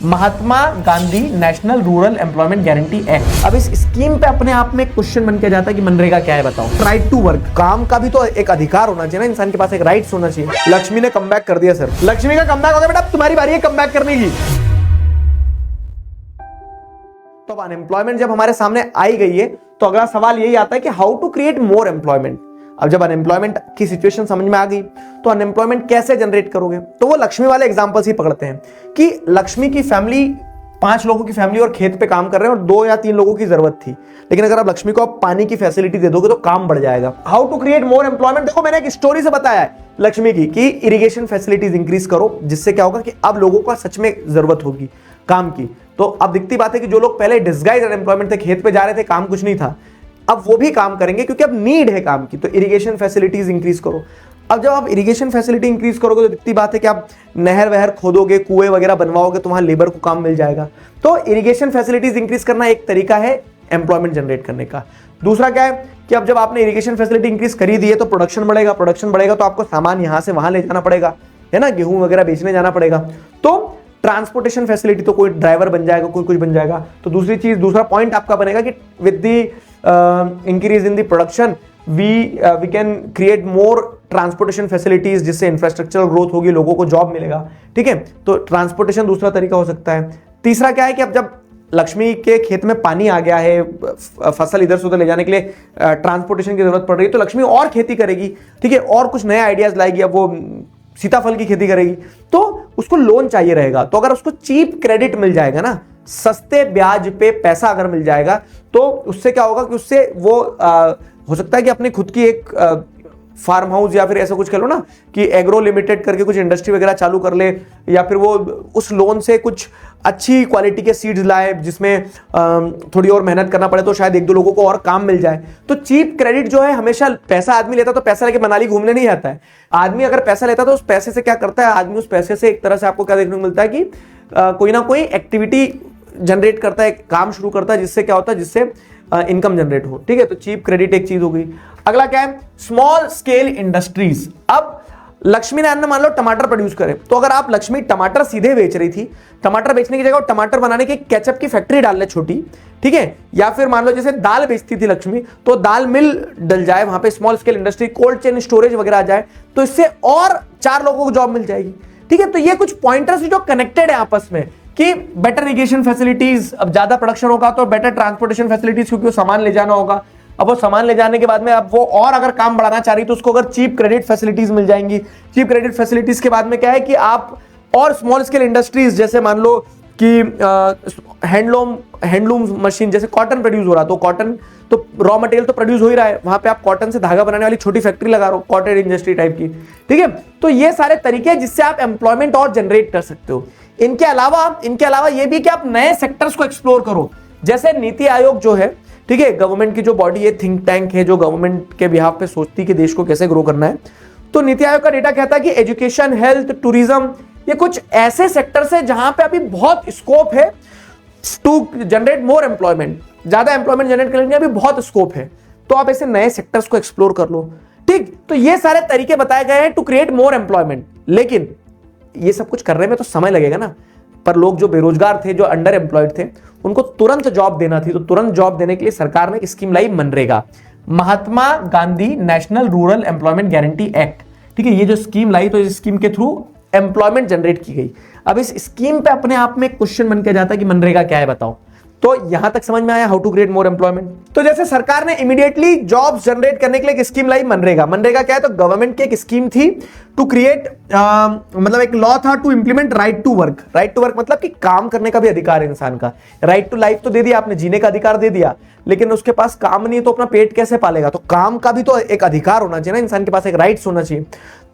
महात्मा Gandhi national rural employment guarantee act. अब इस scheme पे अपने आप में एक क्वेश्चन बन के जाता है कि मनरेगा क्या है बताओ। राइट टू वर्क, काम का भी तो एक अधिकार होना चाहिए ना, इंसान के पास एक राइट्स होना चाहिए। लक्ष्मी ने कमबैक कर दिया सर, लक्ष्मी का कमबैक हो गया बेटा, तुम्हारी बारी है कमबैक करने की। तो अब अनएम्प्लॉयमेंट जब हमारे सामने आई गई है तो अगला सवाल यही आता है कि how to create more employment. अब जब अनएम्प्लॉयमेंट की सिचुएशन समझ में आ गई तो अनएम्प्लॉयमेंट कैसे जनरेट करोगे, तो वो लक्ष्मी वाले एग्जांपल्स ही पकड़ते हैं कि लक्ष्मी की फैमिली 5 लोगों की फैमिली और खेत पे काम कर रहे हैं और 2 या 3 लोगों की जरूरत थी, लेकिन अगर आप लक्ष्मी को पानी की फैसिलिटी दे दोगे तो काम बढ़ जाएगा। How to create more employment, देखो मैंने एक स्टोरी से बताया है लक्ष्मी की कि इरिगेशन फैसिलिटीज इंक्रीज करो, जिससे क्या होगा कि अब लोगों का सच में जरूरत होगी काम की। तो अब दिखती बात है कि जो लोग पहले डिस्गाइज अनएम्प्लॉयमेंट थे, खेत पे जा रहे थे, काम कुछ नहीं था, अब वो भी काम करेंगे क्योंकि अब नीड है काम की। तो इरिगेशन फैसिलिटीज इंक्रीज करो। अब जब आप इरिगेशन फैसिलिटी इंक्रीज करोगे तो दिखती बात है कि आप नहर वहर खोदोगे, कुएं वगैरह बनवाओगे तो वहां लेबर को काम मिल जाएगा। तो इरिगेशन फैसिलिटीज इंक्रीज करना एक तरीका है एम्प्लॉयमेंट जनरेट करने का। दूसरा क्या है कि अब जब आपने इरिगेशन फैसिलिटी इंक्रीज करी दी है तो प्रोडक्शन बढ़ेगा, प्रोडक्शन बढ़ेगा तो आपको सामान यहां से वहां ले जाना पड़ेगा, है ना, गेहूं वगैरह बेचने जाना पड़ेगा। तो ट्रांसपोर्टेशन फैसिलिटी, तो कोई ड्राइवर बन जाएगा, कोई कुछ बन जाएगा। तो दूसरी चीज, दूसरा पॉइंट आपका बनेगा कि with the increase in the production we can create more transportation facilities, जिससे इंफ्रास्ट्रक्चरल ग्रोथ होगी, लोगों को जॉब मिलेगा। ठीक है, तो ट्रांसपोर्टेशन दूसरा तरीका हो सकता है। तीसरा क्या है कि अब जब लक्ष्मी के खेत में पानी आ गया है, फसल इधर से उधर ले जाने के लिए ट्रांसपोर्टेशन की जरूरत पड़ रही है, तो लक्ष्मी और खेती करेगी। ठीक है, और कुछ नए आइडियाज लाएगी। अब वो सीताफल की खेती करेगी तो उसको लोन चाहिए रहेगा, तो अगर उसको चीप क्रेडिट मिल जाएगा ना, सस्ते ब्याज पे पैसा अगर मिल जाएगा, तो उससे क्या होगा कि उससे वो हो सकता है कि अपनी खुद की एक फार्म हाउस या फिर ऐसा कुछ कह लो ना कि एग्रो लिमिटेड करके कुछ इंडस्ट्री वगैरह चालू कर ले, या फिर वो उस लोन से कुछ अच्छी क्वालिटी के सीड्स लाए जिसमें थोड़ी और मेहनत करना पड़े तो शायद 1-2 लोगों को और काम मिल जाए। तो चीप क्रेडिट जो है, हमेशा पैसा आदमी लेता तो पैसा लेके मनाली घूमने नहीं आता है। आदमी अगर पैसा लेता तो उस पैसे से क्या करता है, आदमी उस पैसे से एक तरह से आपको क्या देखने को मिलता है कि कोई ना कोई एक्टिविटी जनरेट करता है, काम शुरू करता है, जिससे क्या होता है, जिससे इनकम जनरेट हो। ठीक है, तो चीप क्रेडिट एक चीज हो गई। अगला क्या है, स्मॉल स्केल इंडस्ट्रीज। अब लक्ष्मी ने अन्न मान लो टमाटर प्रोड्यूस करे, तो अगर आप लक्ष्मी टमाटर सीधे बेच रही थी, टमाटर बेचने की जगह टमाटर बनाने की केचप की फैक्ट्री डाल ले छोटी, ठीक है, या फिर मान लो जैसे दाल बेचती थी लक्ष्मी, तो दाल मिल डल जाए वहां पे, small scale industry, cold chain storage वगैरह आ जाए, तो इससे और 4 लोगों को जॉब मिल जाएगी। ठीक है, तो ये कुछ पॉइंटर्स जो कनेक्टेड है आपस में कि बेटर इरिगेशन फैसिलिटीज, अब ज्यादा प्रोडक्शन होगा तो बेटर ट्रांसपोर्टेशन फैसिलिटीज, क्योंकि वो सामान ले जाना होगा। अब वो सामान ले जाने के बाद में अब वो और अगर काम बढ़ाना चाह रही तो उसको अगर चीप क्रेडिट फैसिलिटीज मिल जाएंगी। चीप क्रेडिट फैसिलिटीज के बाद में क्या है कि आप और स्मॉल स्केल इंडस्ट्रीज, जैसे मान लो कि हैंडलूम मशीन, जैसे कॉटन प्रोड्यूस हो रहा, तो कॉटन तो रॉ मटेरियल तो प्रोड्यूस हो ही रहा है, वहां पे आप कॉटन से धागा बनाने वाली छोटी फैक्ट्री लगा रहे हो, कॉटेज इंडस्ट्री टाइप की। ठीक है, तो ये सारे तरीके हैं जिससे आप एम्प्लॉयमेंट और जनरेट कर सकते हो। इनके अलावा ये भी कि आप नए सेक्टर्स को एक्सप्लोर करो, जैसे नीति आयोग जो है, ठीक है, गवर्नमेंट की जो बॉडी है, थिंक टैंक है, जो गवर्नमेंट के बिहाफ पे सोचती है कि देश को कैसे ग्रो करना है। तो नीति आयोग का डेटा कहता है कि एजुकेशन, हेल्थ, टूरिज्म, ये कुछ ऐसे सेक्टर्स है जहां पे अभी बहुत स्कोप है टू जनरेट मोर एम्प्लॉयमेंट, ज्यादा एम्प्लॉयमेंट जनरेट करने में अभी बहुत स्कोप है। तो आप ऐसे नए सेक्टर्स को एक्सप्लोर कर लो। ठीक, तो ये सारे तरीके बताए गए हैं टू क्रिएट मोर एम्प्लॉयमेंट, लेकिन ये सब कुछ करने में तो समय लगेगा ना। पर लोग जो बेरोजगार थे, जो अंडर एम्प्लॉयड थे, उनको तुरंत जॉब देना थी, तो तुरंत जॉब देने के लिए सरकार ने एक स्कीम लाई, मनरेगा, Mahatma Gandhi national rural employment guarantee act. ठीक है, ये जो स्कीम लाई तो इस स्कीम के थ्रू एम्प्लॉयमेंट जनरेट की गई। अब इस स्कीम पे अपने आप में क्वेश्चन बन के जाता है कि मनरेगा क्या है बताओ। तो यहां तक समझ में आया how to create more employment. तो जैसे सरकार ने इमीडिएटली जॉब्स जनरेट करने के लिए एक स्कीम लाई, मनरेगा। मनरेगा क्या है, तो गवर्नमेंट की एक स्कीम थी टू क्रिएट, मतलब एक लॉ था to implement right to work. Right to work मतलब कि काम करने का भी अधिकार है इंसान का। राइट टू लाइफ तो दे दिया आपने, जीने का अधिकार दे दिया, लेकिन उसके पास काम नहीं है तो अपना पेट कैसे पालेगा। तो काम का भी तो एक अधिकार होना चाहिए ना, इंसान के पास एक राइट्स होना चाहिए।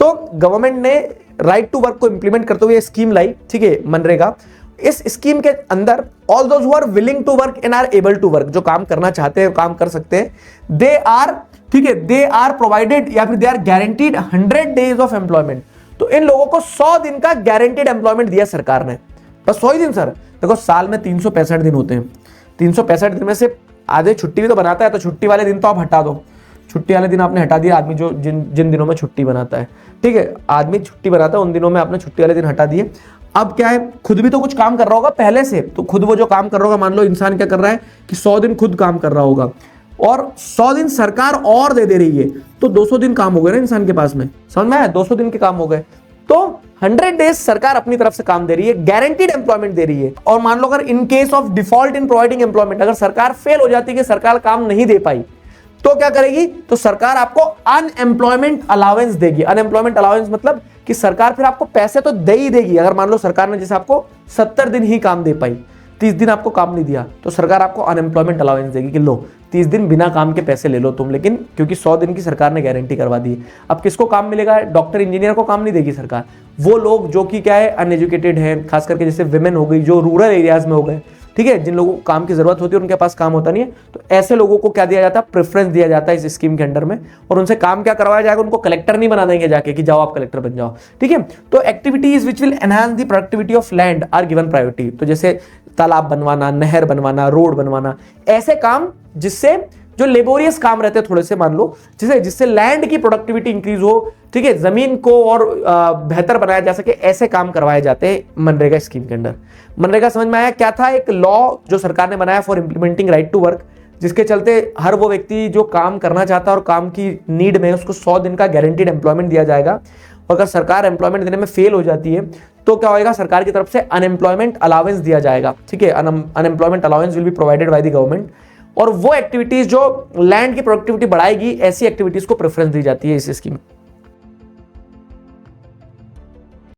तो गवर्नमेंट ने राइट टू वर्क को इंप्लीमेंट करते हुए स्कीम लाई, ठीक है, मनरेगा। इस स्कीम के अंदर all those who are willing to work and are able to work, जो काम करना चाहते हैं काम कर सकते हैं, दे आर, ठीक है, दे आर प्रोवाइडेड या फिर they are guaranteed 100 days of employment. तो इन लोगों को 100 दिन का गारंटीड एम्प्लॉयमेंट दिया सरकार ने। बस 100 ही दिन सर, देखो साल में 365 दिन होते हैं, 365 दिन में से आधे छुट्टी भी तो बनाता है, तो छुट्टी वाले दिन तो आप हटा दो। छुट्टी वाले दिन आपने हटा दिया, आदमी जो जिन दिनों में छुट्टी बनाता है, ठीक है, आदमी छुट्टी बनाता है उन दिनों में आपने छुट्टी वाले दिन हटा दिए। अब क्या है, खुद भी तो कुछ काम कर रहा होगा पहले से, तो खुद वो जो काम कर रहा होगा, मान लो इंसान क्या कर रहा है कि 100 दिन खुद काम कर रहा होगा और 100 दिन सरकार और दे रही है, तो 200 दिन काम हो गए ना इंसान के पास में, समझ में आया, 200 दिन के काम हो गए। तो 100 डेज सरकार अपनी तरफ से काम दे रही है, गारंटीड एम्प्लॉयमेंट दे रही है। और मान लो अगर in case of default in providing employment, अगर सरकार फेल हो जाती है कि सरकार काम नहीं दे पाई, तो क्या करेगी, तो सरकार आपको अनएम्प्लॉयमेंट अलाउंस देगी। अनएम्प्लॉयमेंट अलाउंस मतलब कि सरकार फिर आपको पैसे तो दे ही देगी। अगर मान लो सरकार ने जैसे आपको 70 दिन ही काम दे पाई, 30 दिन आपको काम नहीं दिया, तो सरकार आपको अनएम्प्लॉयमेंट अलाउंस देगी कि लो 30 दिन बिना काम के पैसे ले लो तुम, लेकिन क्योंकि 100 दिन की सरकार ने गारंटी करवा दी है। अब किसको काम मिलेगा, डॉक्टर इंजीनियर को काम नहीं देगी सरकार, वो लोग जो कि क्या है अनएजुकेटेड हैं, खास करके जैसे विमेन हो गई, जो रूरल एरियाज में हो गए, ठीक है, जिन लोगों को काम की जरूरत होती है उनके पास काम होता नहीं है, तो ऐसे लोगों को क्या दिया जाता है, प्रेफरेंस दिया जाता है इस स्कीम के अंडर में। और उनसे काम क्या करवाया जाएगा, उनको कलेक्टर नहीं बना देंगे जाके कि जाओ आप कलेक्टर बन जाओ, ठीक है। तो activities which will enhance the productivity of land are given priority. तो जैसे तालाब बनवाना, नहर बनवाना, रोड बनवाना, ऐसे काम जिससे जो लेबोरियस काम रहते हैं थोड़े से, मान लो जिससे लैंड की प्रोडक्टिविटी इंक्रीज हो, ठीक है, जमीन को और बेहतर बनाया जा सके, ऐसे काम करवाए जाते हैं मनरेगा स्कीम के अंदर। मनरेगा समझ में आया क्या था, एक लॉ जो सरकार ने बनाया for implementing right to work, जिसके चलते हर वो व्यक्ति जो काम करना चाहता है और काम की नीड में उसको 100 दिन का गारंटीड एम्प्लॉयमेंट दिया जाएगा। और अगर सरकार एम्प्लॉयमेंट देने में फेल हो जाती है तो क्या होगा, सरकार की तरफ से अनएम्प्लॉयमेंट अलाउंस दिया जाएगा, ठीक है। Unemployment allowance will be provided by the government. और वो एक्टिविटीज जो लैंड की प्रोडक्टिविटी बढ़ाएगी, ऐसी एक्टिविटीज को प्रेफरेंस दी जाती है इस स्कीम।